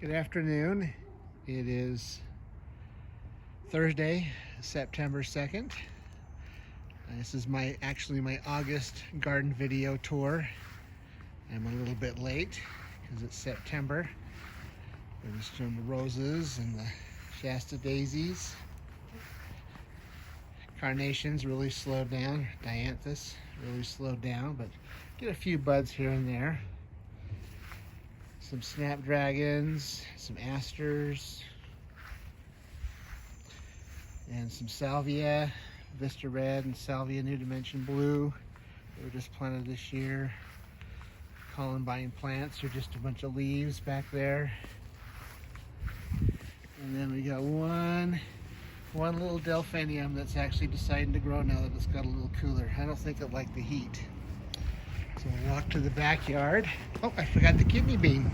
Good afternoon. It is Thursday, September 2nd. This is actually my August garden video tour. I'm a little bit late because it's September. There's some roses and the Shasta daisies. Carnations really slowed down. Dianthus really slowed down, but get a few buds here and there. Some snapdragons, some asters, and some salvia, Vista Red and salvia New Dimension Blue. They were just planted this year. Columbine plants are just a bunch of leaves back there. And then we got one little delphinium that's actually deciding to grow now that it's got a little cooler. I don't think it liked the heat. So we'll walk to the backyard. Oh, I forgot the kidney bean.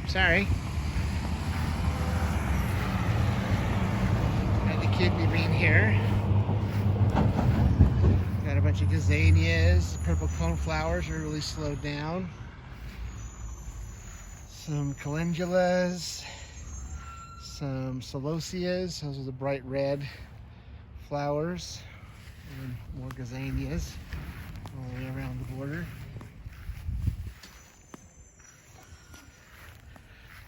Sorry. Got the kidney bean here. Got a bunch of gazanias. Purple coneflowers are really slowed down. Some calendulas. Some celosias. Those are the bright red flowers. And more gazanias all the way around the border.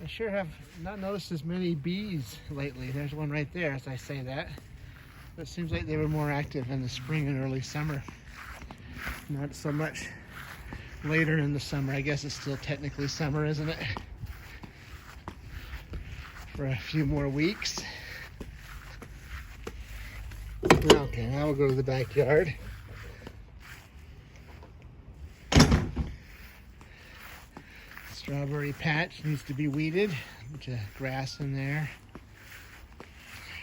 I sure have not noticed as many bees lately. There's one right there as I say that. But it seems like they were more active in the spring and early summer. Not so much later in the summer. I guess it's still technically summer, isn't it? For a few more weeks. Okay, now we'll go to the backyard. Strawberry patch needs to be weeded. A bunch of grass in there.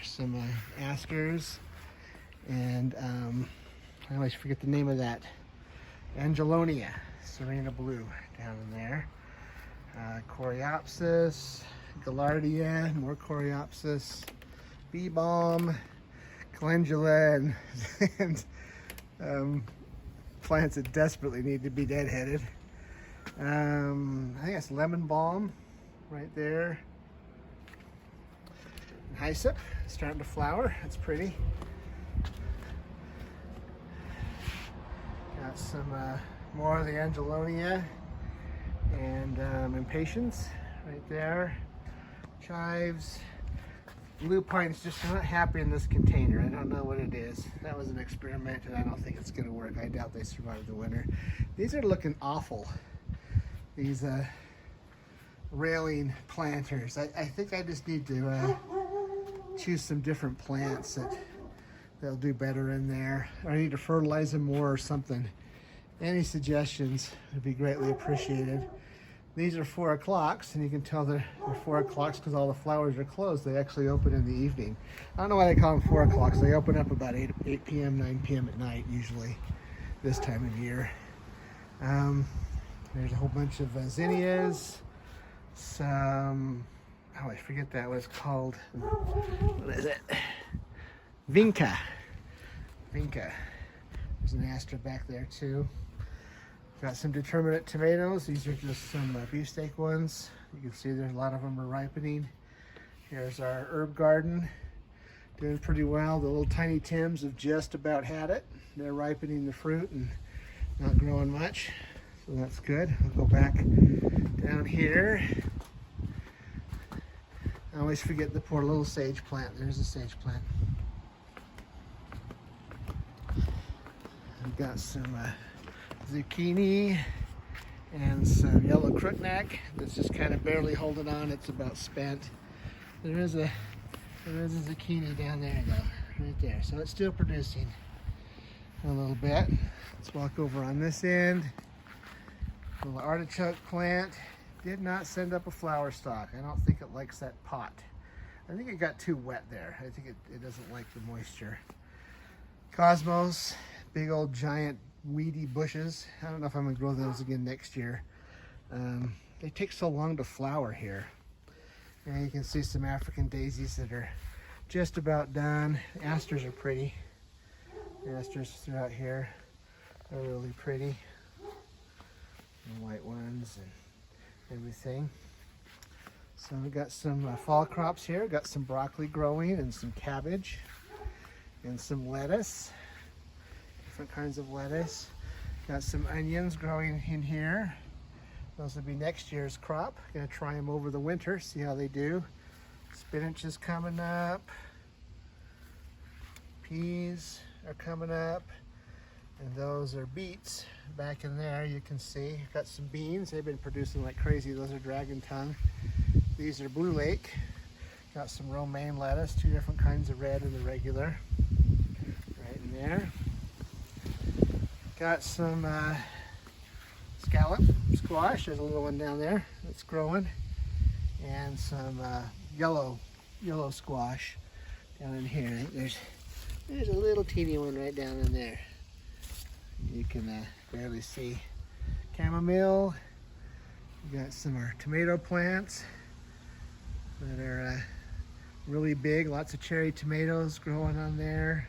Some asters. And I always forget the name of that. Angelonia, Serena Blue down in there. Coreopsis, Gaillardia, more Coreopsis, bee balm, calendula, and plants that desperately need to be deadheaded. I think that's lemon balm right there. And hyssop starting to flower. That's pretty. Got some more of the Angelonia and impatiens right there. Chives. Blue pine's just not happy in this container. I don't know what it is. That was an experiment and I don't think it's going to work. I doubt they survived the winter. These are looking awful. These railing planters. I think I just need to choose some different plants that'll do better in there. Or I need to fertilize them more or something. Any suggestions would be greatly appreciated. These are 4 o'clocks, and you can tell they're 4 o'clocks because all the flowers are closed. They actually open in the evening. I don't know why they call them 4 o'clocks. They open up about 8 p.m., 9 p.m. at night, usually, this time of year. There's a whole bunch of zinnias. Some, oh, I forget that what it's called. What is it? Vinca. There's an aster back there, too. Got some determinate tomatoes. These are just some beefsteak ones. You can see there's a lot of them are ripening. Here's our herb garden. Doing pretty well. The little tiny Tims have just about had it. They're ripening the fruit and not growing much. So that's good. I'll go back down here. I always forget the poor little sage plant. There's a sage plant. I've got some zucchini and some yellow crookneck that's just kind of barely holding on. It's about spent. There is a zucchini down there though, right there. So it's still producing a little bit. Let's walk over on this end. The little artichoke plant did not send up a flower stalk. I don't think it likes that pot. I think it got too wet there. I think it doesn't like the moisture. Cosmos, big old giant weedy bushes. I don't know if I'm gonna grow those again next year. They take so long to flower here. And you can see some African daisies that are just about done. Asters are pretty. Asters throughout here are really pretty. And white ones and everything. So we got some fall crops here. Got some broccoli growing and some cabbage and some lettuce, different kinds of lettuce. Got some onions growing in here. Those will be next year's crop. Gonna try them over the winter, see how they do. Spinach is coming up. Peas are coming up. And those are beets back in there, you can see. Got some beans, they've been producing like crazy. Those are dragon tongue. These are Blue Lake. Got some romaine lettuce, two different kinds of red and the regular. Right in there. Got some scallop squash. There's a little one down there that's growing. And some yellow squash down in here. There's a little teeny one right down in there. You can barely see. Chamomile. We got some our tomato plants that are really big. Lots of cherry tomatoes growing on there.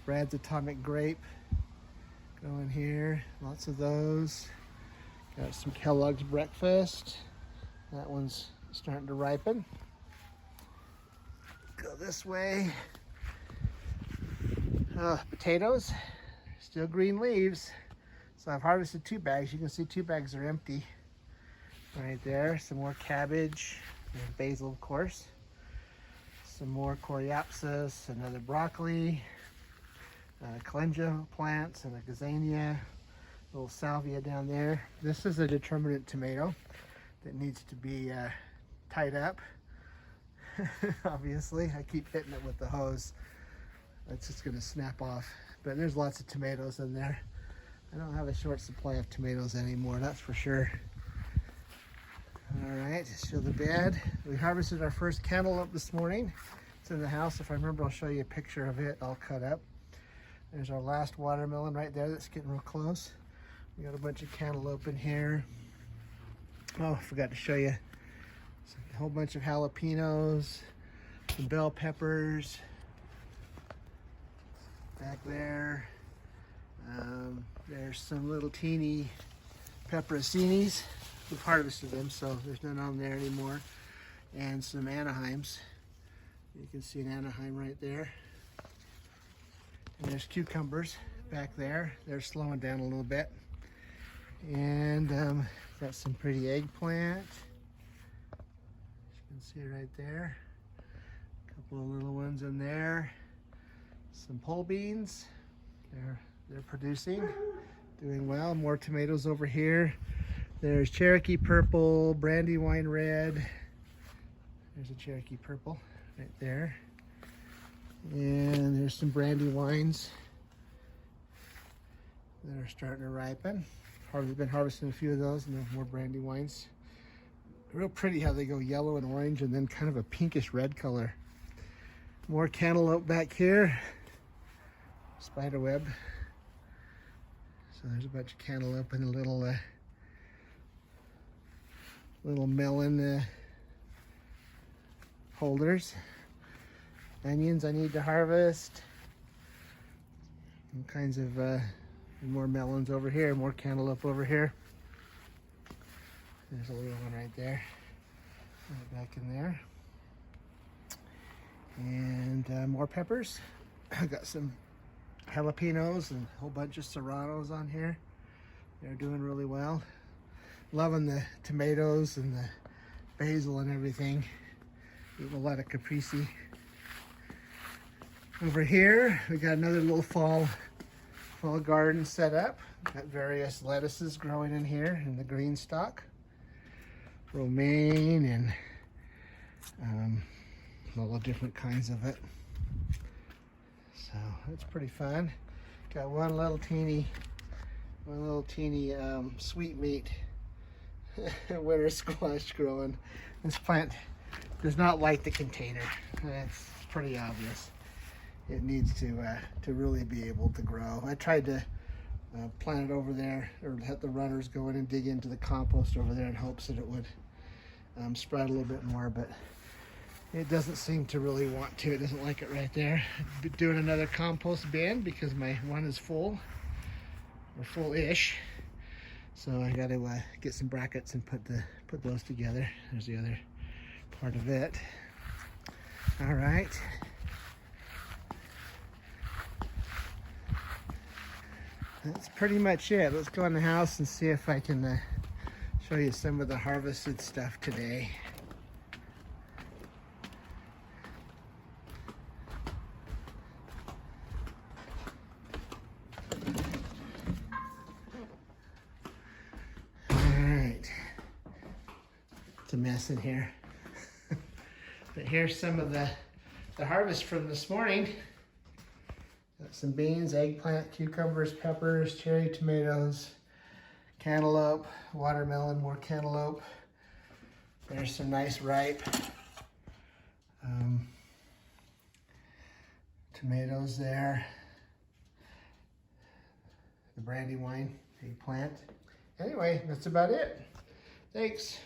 Brad's Atomic Grape growing here. Lots of those. Got some Kellogg's Breakfast. That one's starting to ripen. Go this way. Potatoes. Still green leaves. So I've harvested 2 bags. You can see 2 bags are empty right there. Some more cabbage and basil, of course. Some more coreopsis, another broccoli, calendula plants, and a gazania, a little salvia down there. This is a determinate tomato that needs to be tied up. Obviously, I keep hitting it with the hose. It's just going to snap off. But there's lots of tomatoes in there. I don't have a short supply of tomatoes anymore, that's for sure. All right, show the bed. We harvested our first cantaloupe this morning. It's in the house. If I remember, I'll show you a picture of it all cut up. There's our last watermelon right there that's getting real close. We got a bunch of cantaloupe in here. Oh, I forgot to show you. A whole bunch of jalapenos, some bell peppers. Back there, there's some little teeny pepperoncinis. We've harvested them, so there's none on there anymore. And some Anaheims. You can see an Anaheim right there. And there's cucumbers back there. They're slowing down a little bit. And got some pretty eggplant. You can see right there. A couple of little ones in there. Some pole beans, they're producing, doing well. More tomatoes over here. There's Cherokee purple, Brandywine red. There's a Cherokee purple right there. And there's some Brandywines that are starting to ripen. Been harvesting a few of those, and there's more Brandywines. Real pretty how they go yellow and orange and then kind of a pinkish red color. More cantaloupe back here. Spiderweb. So there's a bunch of cantaloupe and a little melon holders. Onions I need to harvest. All kinds of more melons over here, more cantaloupe over here. There's a little one right there, right back in there. And more peppers. I got some jalapenos and a whole bunch of serranos on here. They're doing really well. Loving the tomatoes and the basil and everything. Eating a lot of caprese. Over here, we got another little fall garden set up. Got various lettuces growing in here in the green stock. Romaine and all the different kinds of it. So it's pretty fun. Got one little teeny sweetmeat winter squash growing. This plant does not like the container. It's pretty obvious. It needs to really be able to grow. I tried to plant it over there, or let the runners go in and dig into the compost over there in hopes that it would spread a little bit more, but it doesn't seem to really want to. It doesn't like it right there. I'm doing another compost bin because my one is full, or full-ish. So I got to get some brackets and put those together. There's the other part of it. All right. That's pretty much it. Let's go in the house and see if I can show you some of the harvested stuff today. Alright. It's a mess in here. But here's some of the harvest from this morning. Got some beans, eggplant, cucumbers, peppers, cherry tomatoes, cantaloupe, watermelon, more cantaloupe. There's some nice ripe tomatoes there. The Brandywine eggplant. Anyway, that's about it. Thanks.